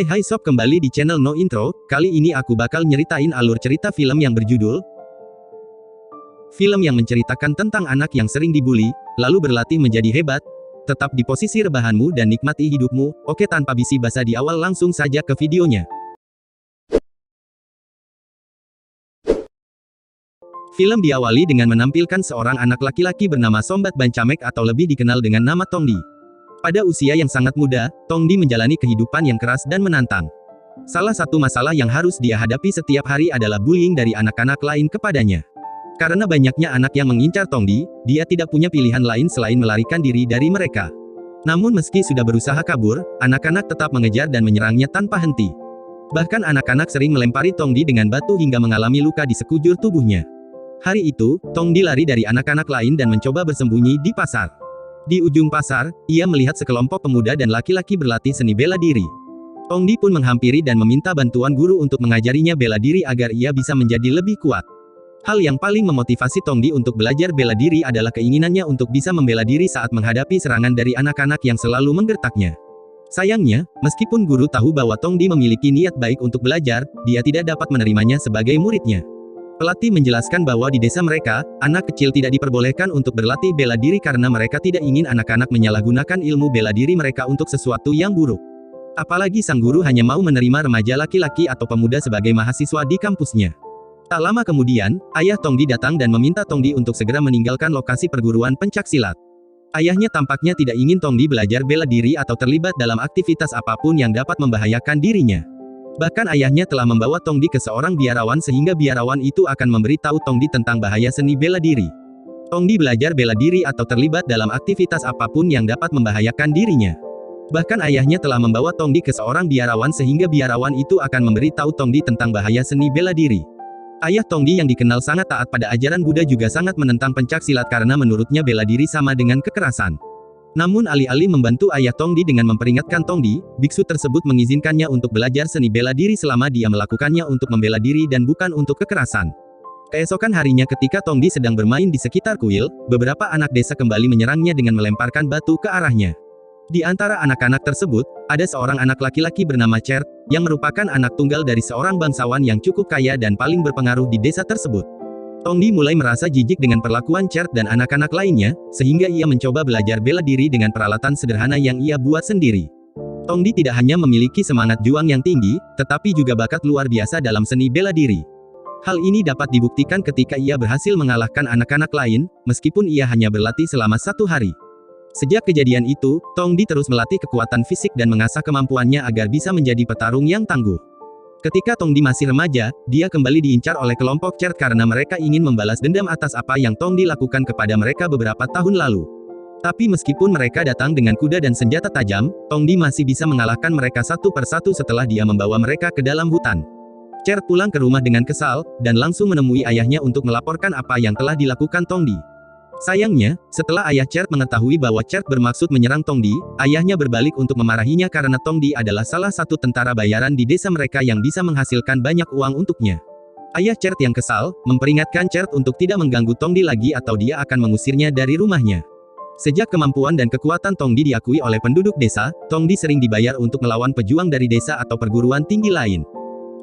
Hai sob, kembali di channel No Intro. Kali ini aku bakal nyeritain alur cerita film yang berjudul film yang menceritakan tentang anak yang sering dibully, lalu berlatih menjadi hebat. Tetap di posisi rebahanmu dan nikmati hidupmu. Oke, tanpa basa-basi di awal, langsung saja ke videonya. Film diawali dengan menampilkan seorang anak laki-laki bernama Sombat Bancamek atau lebih dikenal dengan nama Tongdi. Pada usia yang sangat muda, Tongdi menjalani kehidupan yang keras dan menantang. Salah satu masalah yang harus dia hadapi setiap hari adalah bullying dari anak-anak lain kepadanya. Karena banyaknya anak yang mengincar Tongdi, dia tidak punya pilihan lain selain melarikan diri dari mereka. Namun meski sudah berusaha kabur, anak-anak tetap mengejar dan menyerangnya tanpa henti. Bahkan anak-anak sering melempari Tongdi dengan batu hingga mengalami luka di sekujur tubuhnya. Hari itu, Tongdi lari dari anak-anak lain dan mencoba bersembunyi di pasar. Di ujung pasar, ia melihat sekelompok pemuda dan laki-laki berlatih seni bela diri. Tongdi pun menghampiri dan meminta bantuan guru untuk mengajarinya bela diri agar ia bisa menjadi lebih kuat. Hal yang paling memotivasi Tongdi untuk belajar bela diri adalah keinginannya untuk bisa membela diri saat menghadapi serangan dari anak-anak yang selalu menggertaknya. Sayangnya, meskipun guru tahu bahwa Tongdi memiliki niat baik untuk belajar, dia tidak dapat menerimanya sebagai muridnya. Pelatih menjelaskan bahwa di desa mereka, anak kecil tidak diperbolehkan untuk berlatih bela diri karena mereka tidak ingin anak-anak menyalahgunakan ilmu bela diri mereka untuk sesuatu yang buruk. Apalagi sang guru hanya mau menerima remaja laki-laki atau pemuda sebagai mahasiswa di kampusnya. Tak lama kemudian, ayah Tongdi datang dan meminta Tongdi untuk segera meninggalkan lokasi perguruan pencaksilat. Ayahnya tampaknya tidak ingin Tongdi belajar bela diri atau terlibat dalam aktivitas apapun yang dapat membahayakan dirinya. Bahkan ayahnya telah membawa Tongdi ke seorang biarawan sehingga biarawan itu akan memberi tahu Tongdi tentang bahaya seni bela diri. Tongdi belajar bela diri atau terlibat dalam aktivitas apapun yang dapat membahayakan dirinya. Bahkan ayahnya telah membawa Tongdi ke seorang biarawan sehingga biarawan itu akan memberi tahu Tongdi tentang bahaya seni bela diri. Ayah Tongdi yang dikenal sangat taat pada ajaran Buddha juga sangat menentang pencaksilat karena menurutnya bela diri sama dengan kekerasan. Namun alih-alih membantu ayah Tongdi dengan memperingatkan Tongdi, biksu tersebut mengizinkannya untuk belajar seni bela diri selama dia melakukannya untuk membela diri dan bukan untuk kekerasan. Keesokan harinya ketika Tongdi sedang bermain di sekitar kuil, beberapa anak desa kembali menyerangnya dengan melemparkan batu ke arahnya. Di antara anak-anak tersebut, ada seorang anak laki-laki bernama Chert, yang merupakan anak tunggal dari seorang bangsawan yang cukup kaya dan paling berpengaruh di desa tersebut. Tongdi mulai merasa jijik dengan perlakuan Chert dan anak-anak lainnya, sehingga ia mencoba belajar bela diri dengan peralatan sederhana yang ia buat sendiri. Tongdi tidak hanya memiliki semangat juang yang tinggi, tetapi juga bakat luar biasa dalam seni bela diri. Hal ini dapat dibuktikan ketika ia berhasil mengalahkan anak-anak lain, meskipun ia hanya berlatih selama 1 hari. Sejak kejadian itu, Tongdi terus melatih kekuatan fisik dan mengasah kemampuannya agar bisa menjadi petarung yang tangguh. Ketika Tongdi masih remaja, dia kembali diincar oleh kelompok Chert karena mereka ingin membalas dendam atas apa yang Tongdi lakukan kepada mereka beberapa tahun lalu. Tapi meskipun mereka datang dengan kuda dan senjata tajam, Tongdi masih bisa mengalahkan mereka satu persatu setelah dia membawa mereka ke dalam hutan. Chert pulang ke rumah dengan kesal, dan langsung menemui ayahnya untuk melaporkan apa yang telah dilakukan Tongdi. Sayangnya, setelah ayah Chert mengetahui bahwa Chert bermaksud menyerang Tongdi, ayahnya berbalik untuk memarahinya karena Tongdi adalah salah satu tentara bayaran di desa mereka yang bisa menghasilkan banyak uang untuknya. Ayah Chert yang kesal, memperingatkan Chert untuk tidak mengganggu Tongdi lagi atau dia akan mengusirnya dari rumahnya. Sejak kemampuan dan kekuatan Tongdi diakui oleh penduduk desa, Tongdi sering dibayar untuk melawan pejuang dari desa atau perguruan tinggi lain.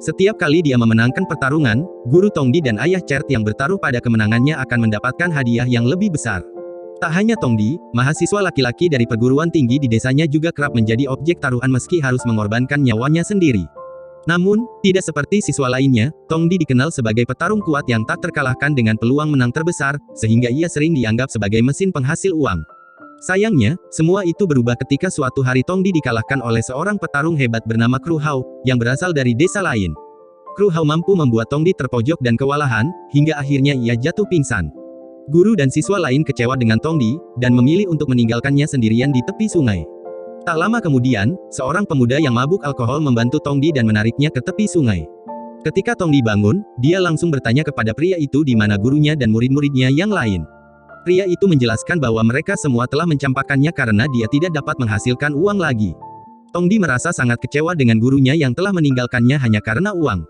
Setiap kali dia memenangkan pertarungan, guru Tongdi dan ayah Chert yang bertaruh pada kemenangannya akan mendapatkan hadiah yang lebih besar. Tak hanya Tongdi, mahasiswa laki-laki dari perguruan tinggi di desanya juga kerap menjadi objek taruhan meski harus mengorbankan nyawanya sendiri. Namun, tidak seperti siswa lainnya, Tongdi dikenal sebagai petarung kuat yang tak terkalahkan dengan peluang menang terbesar, sehingga ia sering dianggap sebagai mesin penghasil uang. Sayangnya, semua itu berubah ketika suatu hari Tongdi dikalahkan oleh seorang petarung hebat bernama Kru Hao, yang berasal dari desa lain. Kru Hao mampu membuat Tongdi terpojok dan kewalahan, hingga akhirnya ia jatuh pingsan. Guru dan siswa lain kecewa dengan Tongdi, dan memilih untuk meninggalkannya sendirian di tepi sungai. Tak lama kemudian, seorang pemuda yang mabuk alkohol membantu Tongdi dan menariknya ke tepi sungai. Ketika Tongdi bangun, dia langsung bertanya kepada pria itu di mana gurunya dan murid-muridnya yang lain. Pria itu menjelaskan bahwa mereka semua telah mencampakkannya karena dia tidak dapat menghasilkan uang lagi. Tongdi merasa sangat kecewa dengan gurunya yang telah meninggalkannya hanya karena uang.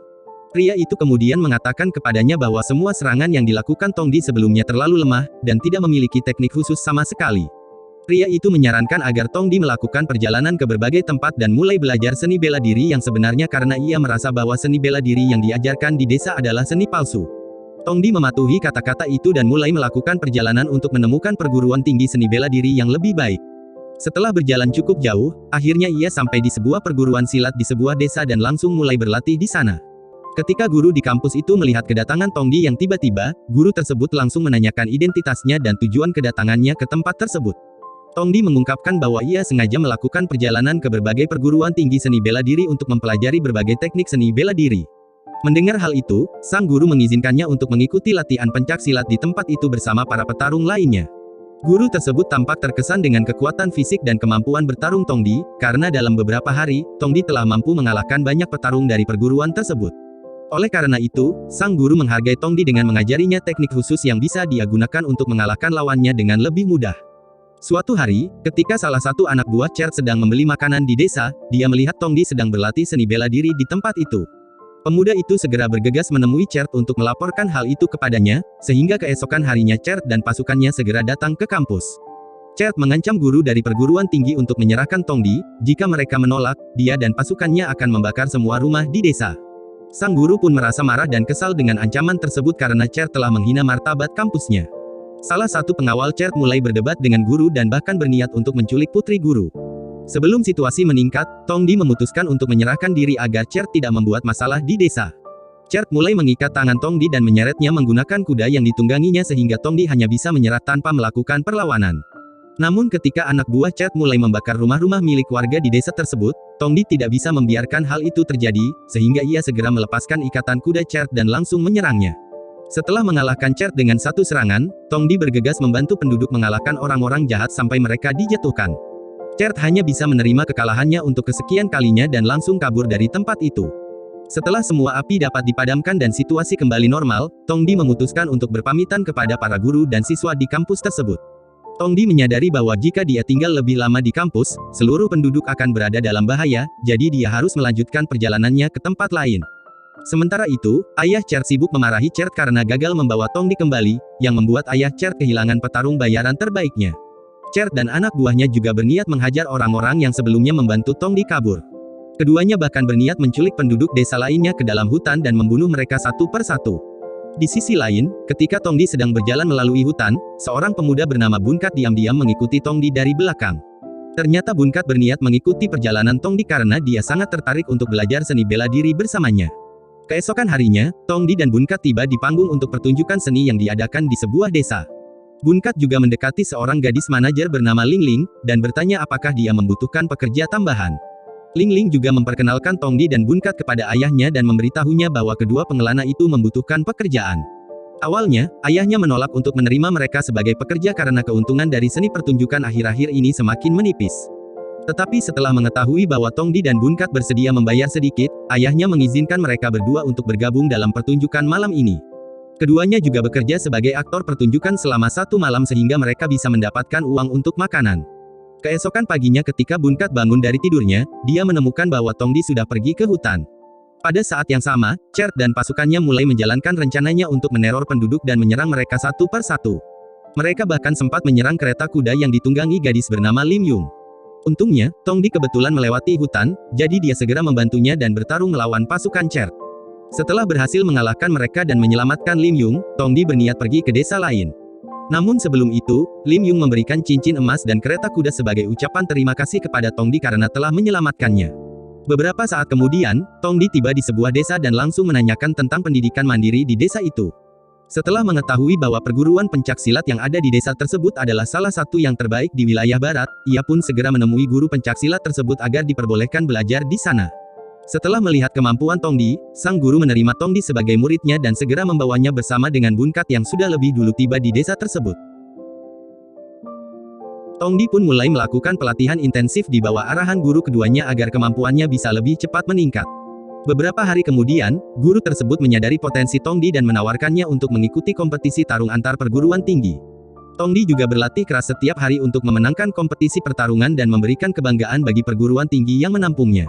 Pria itu kemudian mengatakan kepadanya bahwa semua serangan yang dilakukan Tongdi sebelumnya terlalu lemah, dan tidak memiliki teknik khusus sama sekali. Pria itu menyarankan agar Tongdi melakukan perjalanan ke berbagai tempat dan mulai belajar seni bela diri yang sebenarnya karena ia merasa bahwa seni bela diri yang diajarkan di desa adalah seni palsu. Tongdi mematuhi kata-kata itu dan mulai melakukan perjalanan untuk menemukan perguruan tinggi seni bela diri yang lebih baik. Setelah berjalan cukup jauh, akhirnya ia sampai di sebuah perguruan silat di sebuah desa dan langsung mulai berlatih di sana. Ketika guru di kampus itu melihat kedatangan Tongdi yang tiba-tiba, guru tersebut langsung menanyakan identitasnya dan tujuan kedatangannya ke tempat tersebut. Tongdi mengungkapkan bahwa ia sengaja melakukan perjalanan ke berbagai perguruan tinggi seni bela diri untuk mempelajari berbagai teknik seni bela diri. Mendengar hal itu, sang guru mengizinkannya untuk mengikuti latihan pencak silat di tempat itu bersama para petarung lainnya. Guru tersebut tampak terkesan dengan kekuatan fisik dan kemampuan bertarung Tongdi, karena dalam beberapa hari, Tongdi telah mampu mengalahkan banyak petarung dari perguruan tersebut. Oleh karena itu, sang guru menghargai Tongdi dengan mengajarinya teknik khusus yang bisa dia gunakan untuk mengalahkan lawannya dengan lebih mudah. Suatu hari, ketika salah satu anak buah Chert sedang membeli makanan di desa, dia melihat Tongdi sedang berlatih seni bela diri di tempat itu. Pemuda itu segera bergegas menemui Chert untuk melaporkan hal itu kepadanya, sehingga keesokan harinya Chert dan pasukannya segera datang ke kampus. Chert mengancam guru dari perguruan tinggi untuk menyerahkan Tongdi, jika mereka menolak, dia dan pasukannya akan membakar semua rumah di desa. Sang guru pun merasa marah dan kesal dengan ancaman tersebut karena Chert telah menghina martabat kampusnya. Salah satu pengawal Chert mulai berdebat dengan guru dan bahkan berniat untuk menculik putri guru. Sebelum situasi meningkat, Tongdi memutuskan untuk menyerahkan diri agar Chert tidak membuat masalah di desa. Chert mulai mengikat tangan Tongdi dan menyeretnya menggunakan kuda yang ditungganginya sehingga Tongdi hanya bisa menyerah tanpa melakukan perlawanan. Namun ketika anak buah Chert mulai membakar rumah-rumah milik warga di desa tersebut, Tongdi tidak bisa membiarkan hal itu terjadi, sehingga ia segera melepaskan ikatan kuda Chert dan langsung menyerangnya. Setelah mengalahkan Chert dengan satu serangan, Tongdi bergegas membantu penduduk mengalahkan orang-orang jahat sampai mereka dijatuhkan. Chert hanya bisa menerima kekalahannya untuk kesekian kalinya dan langsung kabur dari tempat itu. Setelah semua api dapat dipadamkan dan situasi kembali normal, Tongdi memutuskan untuk berpamitan kepada para guru dan siswa di kampus tersebut. Tongdi menyadari bahwa jika dia tinggal lebih lama di kampus, seluruh penduduk akan berada dalam bahaya, jadi dia harus melanjutkan perjalanannya ke tempat lain. Sementara itu, ayah Chert sibuk memarahi Chert karena gagal membawa Tongdi kembali, yang membuat ayah Chert kehilangan petarung bayaran terbaiknya. Chert dan anak buahnya juga berniat menghajar orang-orang yang sebelumnya membantu Tongdi kabur. Keduanya bahkan berniat menculik penduduk desa lainnya ke dalam hutan dan membunuh mereka satu persatu. Di sisi lain, ketika Tongdi sedang berjalan melalui hutan, seorang pemuda bernama Bunkat diam-diam mengikuti Tongdi dari belakang. Ternyata Bunkat berniat mengikuti perjalanan Tongdi karena dia sangat tertarik untuk belajar seni bela diri bersamanya. Keesokan harinya, Tongdi dan Bunkat tiba di panggung untuk pertunjukan seni yang diadakan di sebuah desa. Bunkat juga mendekati seorang gadis manajer bernama Ling Ling, dan bertanya apakah dia membutuhkan pekerja tambahan. Ling Ling juga memperkenalkan Tongdi dan Bunkat kepada ayahnya dan memberitahunya bahwa kedua pengelana itu membutuhkan pekerjaan. Awalnya, ayahnya menolak untuk menerima mereka sebagai pekerja karena keuntungan dari seni pertunjukan akhir-akhir ini semakin menipis. Tetapi setelah mengetahui bahwa Tongdi dan Bunkat bersedia membayar sedikit, ayahnya mengizinkan mereka berdua untuk bergabung dalam pertunjukan malam ini. Keduanya juga bekerja sebagai aktor pertunjukan selama satu malam sehingga mereka bisa mendapatkan uang untuk makanan. Keesokan paginya ketika Bunkat bangun dari tidurnya, dia menemukan bahwa Tongdi sudah pergi ke hutan. Pada saat yang sama, Chert dan pasukannya mulai menjalankan rencananya untuk meneror penduduk dan menyerang mereka satu persatu. Mereka bahkan sempat menyerang kereta kuda yang ditunggangi gadis bernama Lim Yung. Untungnya, Tongdi kebetulan melewati hutan, jadi dia segera membantunya dan bertarung melawan pasukan Chert. Setelah berhasil mengalahkan mereka dan menyelamatkan Lim Yung, Tongdi berniat pergi ke desa lain. Namun sebelum itu, Lim Yung memberikan cincin emas dan kereta kuda sebagai ucapan terima kasih kepada Tongdi karena telah menyelamatkannya. Beberapa saat kemudian, Tongdi tiba di sebuah desa dan langsung menanyakan tentang pendidikan mandiri di desa itu. Setelah mengetahui bahwa perguruan pencak silat yang ada di desa tersebut adalah salah satu yang terbaik di wilayah barat, ia pun segera menemui guru pencak silat tersebut agar diperbolehkan belajar di sana. Setelah melihat kemampuan Tongdi, sang guru menerima Tongdi sebagai muridnya dan segera membawanya bersama dengan Bunkat yang sudah lebih dulu tiba di desa tersebut. Tongdi pun mulai melakukan pelatihan intensif di bawah arahan guru keduanya agar kemampuannya bisa lebih cepat meningkat. Beberapa hari kemudian, guru tersebut menyadari potensi Tongdi dan menawarkannya untuk mengikuti kompetisi tarung antar perguruan tinggi. Tongdi juga berlatih keras setiap hari untuk memenangkan kompetisi pertarungan dan memberikan kebanggaan bagi perguruan tinggi yang menampungnya.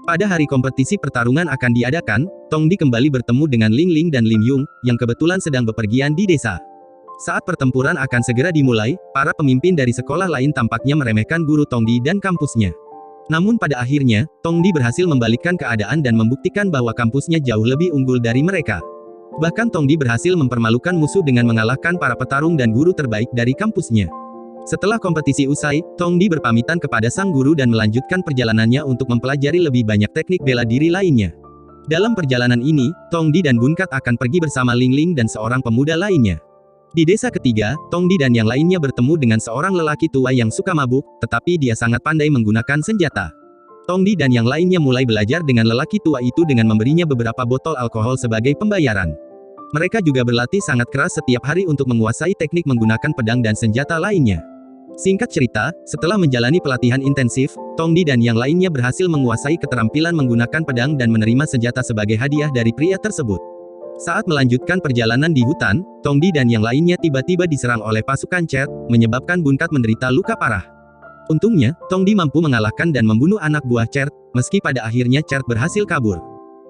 Pada hari kompetisi pertarungan akan diadakan, Tongdi kembali bertemu dengan Ling Ling dan Lim Yung, yang kebetulan sedang bepergian di desa. Saat pertempuran akan segera dimulai, para pemimpin dari sekolah lain tampaknya meremehkan guru Tongdi dan kampusnya. Namun pada akhirnya, Tongdi berhasil membalikkan keadaan dan membuktikan bahwa kampusnya jauh lebih unggul dari mereka. Bahkan Tongdi berhasil mempermalukan musuh dengan mengalahkan para petarung dan guru terbaik dari kampusnya. Setelah kompetisi usai, Tongdi berpamitan kepada sang guru dan melanjutkan perjalanannya untuk mempelajari lebih banyak teknik bela diri lainnya. Dalam perjalanan ini, Tongdi dan Bunkat akan pergi bersama Ling Ling dan seorang pemuda lainnya. Di desa ketiga, Tongdi dan yang lainnya bertemu dengan seorang lelaki tua yang suka mabuk, tetapi dia sangat pandai menggunakan senjata. Tongdi dan yang lainnya mulai belajar dengan lelaki tua itu dengan memberinya beberapa botol alkohol sebagai pembayaran. Mereka juga berlatih sangat keras setiap hari untuk menguasai teknik menggunakan pedang dan senjata lainnya. Singkat cerita, setelah menjalani pelatihan intensif, Tongdi dan yang lainnya berhasil menguasai keterampilan menggunakan pedang dan menerima senjata sebagai hadiah dari pria tersebut. Saat melanjutkan perjalanan di hutan, Tongdi dan yang lainnya tiba-tiba diserang oleh pasukan Chert, menyebabkan Bunkat menderita luka parah. Untungnya, Tongdi mampu mengalahkan dan membunuh anak buah Chert, meski pada akhirnya Chert berhasil kabur.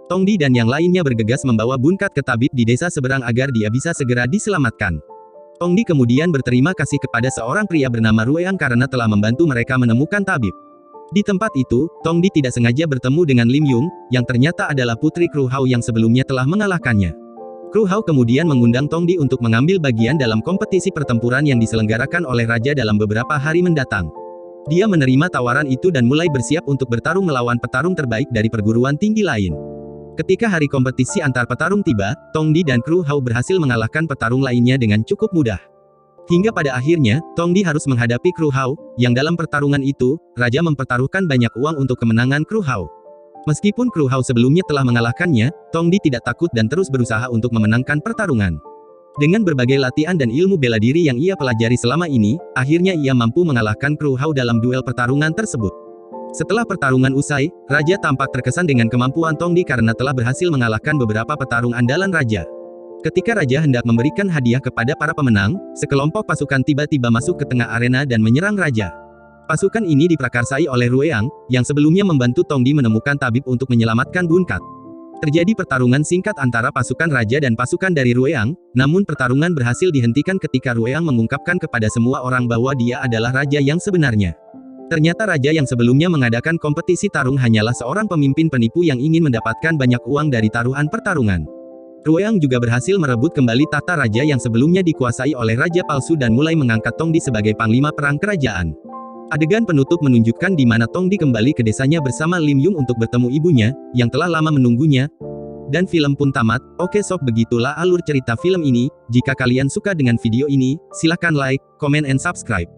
Tongdi dan yang lainnya bergegas membawa Bunkat ke tabib di desa seberang agar dia bisa segera diselamatkan. Tongdi kemudian berterima kasih kepada seorang pria bernama Rueang karena telah membantu mereka menemukan tabib. Di tempat itu, Tongdi tidak sengaja bertemu dengan Lim Yung, yang ternyata adalah putri Kru Hao yang sebelumnya telah mengalahkannya. Kru Hao kemudian mengundang Tongdi untuk mengambil bagian dalam kompetisi pertempuran yang diselenggarakan oleh raja dalam beberapa hari mendatang. Dia menerima tawaran itu dan mulai bersiap untuk bertarung melawan petarung terbaik dari perguruan tinggi lain. Ketika hari kompetisi antar petarung tiba, Tongdi dan Kru Hao berhasil mengalahkan petarung lainnya dengan cukup mudah. Hingga pada akhirnya, Tongdi harus menghadapi Kru Hao, yang dalam pertarungan itu, raja mempertaruhkan banyak uang untuk kemenangan Kru Hao. Meskipun Kru Hao sebelumnya telah mengalahkannya, Tongdi tidak takut dan terus berusaha untuk memenangkan pertarungan. Dengan berbagai latihan dan ilmu bela diri yang ia pelajari selama ini, akhirnya ia mampu mengalahkan Kru Hao dalam duel pertarungan tersebut. Setelah pertarungan usai, raja tampak terkesan dengan kemampuan Tongdi karena telah berhasil mengalahkan beberapa petarung andalan raja. Ketika raja hendak memberikan hadiah kepada para pemenang, sekelompok pasukan tiba-tiba masuk ke tengah arena dan menyerang raja. Pasukan ini diprakarsai oleh Rueang, yang sebelumnya membantu Tongdi menemukan tabib untuk menyelamatkan Bunkat. Terjadi pertarungan singkat antara pasukan raja dan pasukan dari Rueang, namun pertarungan berhasil dihentikan ketika Rueang mengungkapkan kepada semua orang bahwa dia adalah raja yang sebenarnya. Ternyata raja yang sebelumnya mengadakan kompetisi tarung hanyalah seorang pemimpin penipu yang ingin mendapatkan banyak uang dari taruhan pertarungan. Rueang juga berhasil merebut kembali tahta raja yang sebelumnya dikuasai oleh raja palsu dan mulai mengangkat Tongdi sebagai panglima perang kerajaan. Adegan penutup menunjukkan di mana Tongdi kembali ke desanya bersama Lim Yung untuk bertemu ibunya, yang telah lama menunggunya. Dan film pun tamat. Oke sob, begitulah alur cerita film ini. Jika kalian suka dengan video ini, silahkan like, comment and subscribe.